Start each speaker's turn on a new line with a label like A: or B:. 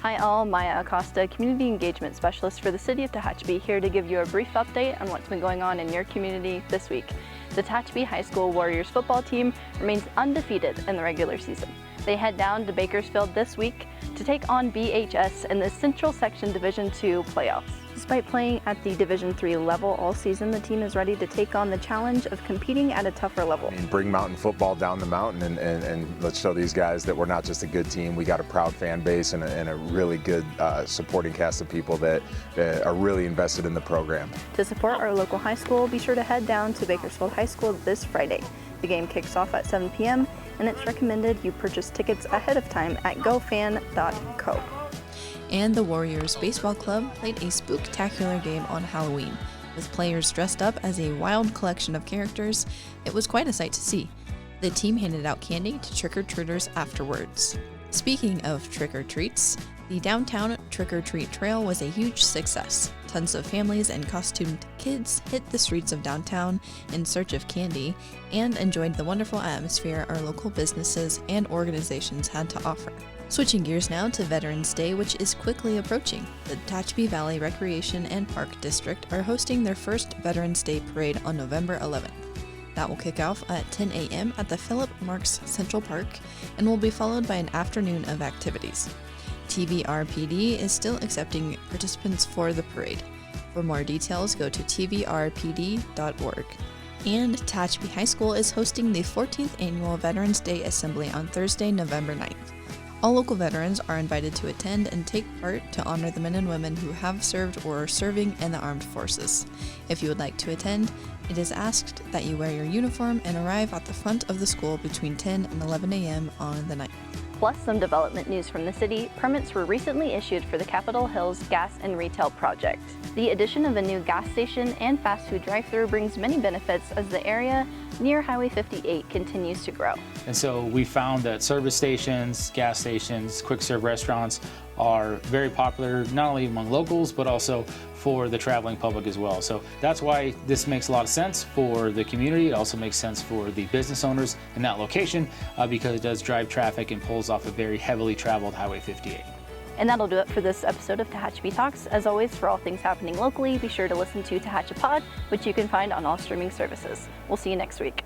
A: Hi all, Maya Acosta, Community Engagement Specialist for the City of Tehachapi, here to give you a brief update on what's been going on in your community this week. The Tehachapi High School Warriors football team remains undefeated in the regular season. They head down to Bakersfield this week to take on BHS in the Central Section Division II playoffs. Despite playing at the Division III level all season, the team is ready to take on the challenge of competing at a tougher level.
B: Bring mountain football down the mountain and let's show these guys that we're not just a good team. We got a proud fan base and a really good supporting cast of people that are really invested in the program.
A: To support our local high school, be sure to head down to Bakersfield High School this Friday. The game kicks off at 7 p.m. and it's recommended you purchase tickets ahead of time at gofan.co.
C: And the Warriors Baseball Club played a spooktacular game on Halloween. With players dressed up as a wild collection of characters, it was quite a sight to see. The team handed out candy to trick-or-treaters afterwards. Speaking of trick-or-treats, the downtown trick-or-treat trail was a huge success. Tons of families and costumed kids hit the streets of downtown in search of candy and enjoyed the wonderful atmosphere our local businesses and organizations had to offer. Switching gears now to Veterans Day, which is quickly approaching. The Tehachapi Valley Recreation and Park District are hosting their first Veterans Day parade on November 11th. That will kick off at 10 a.m. at the Philip Marks Central Park and will be followed by an afternoon of activities. TVRPD is still accepting participants for the parade. For more details, go to tvrpd.org. And Tehachapi High School is hosting the 14th Annual Veterans Day Assembly on Thursday, November 9th. All local veterans are invited to attend and take part to honor the men and women who have served or are serving in the armed forces. If you would like to attend, it is asked that you wear your uniform and arrive at the front of the school between 10 and 11 a.m. on the 9th.
A: Plus some development news from the city. Permits were recently issued for the Capitol Hills Gas and Retail Project. The addition of a new gas station and fast food drive-thru brings many benefits as the area near Highway 58 continues to grow.
D: And so we found that service stations, gas stations, quick serve restaurants are very popular not only among locals but also for the traveling public as well. So that's why this makes a lot of sense for the community. It also makes sense for the business owners in that location because it does drive traffic and pulls off a very heavily traveled Highway 58.
A: And that'll do it for this episode of Tehachapi Talks. As always, for all things happening locally, be sure to listen to Tehachapod, which you can find on all streaming services. We'll see you next week.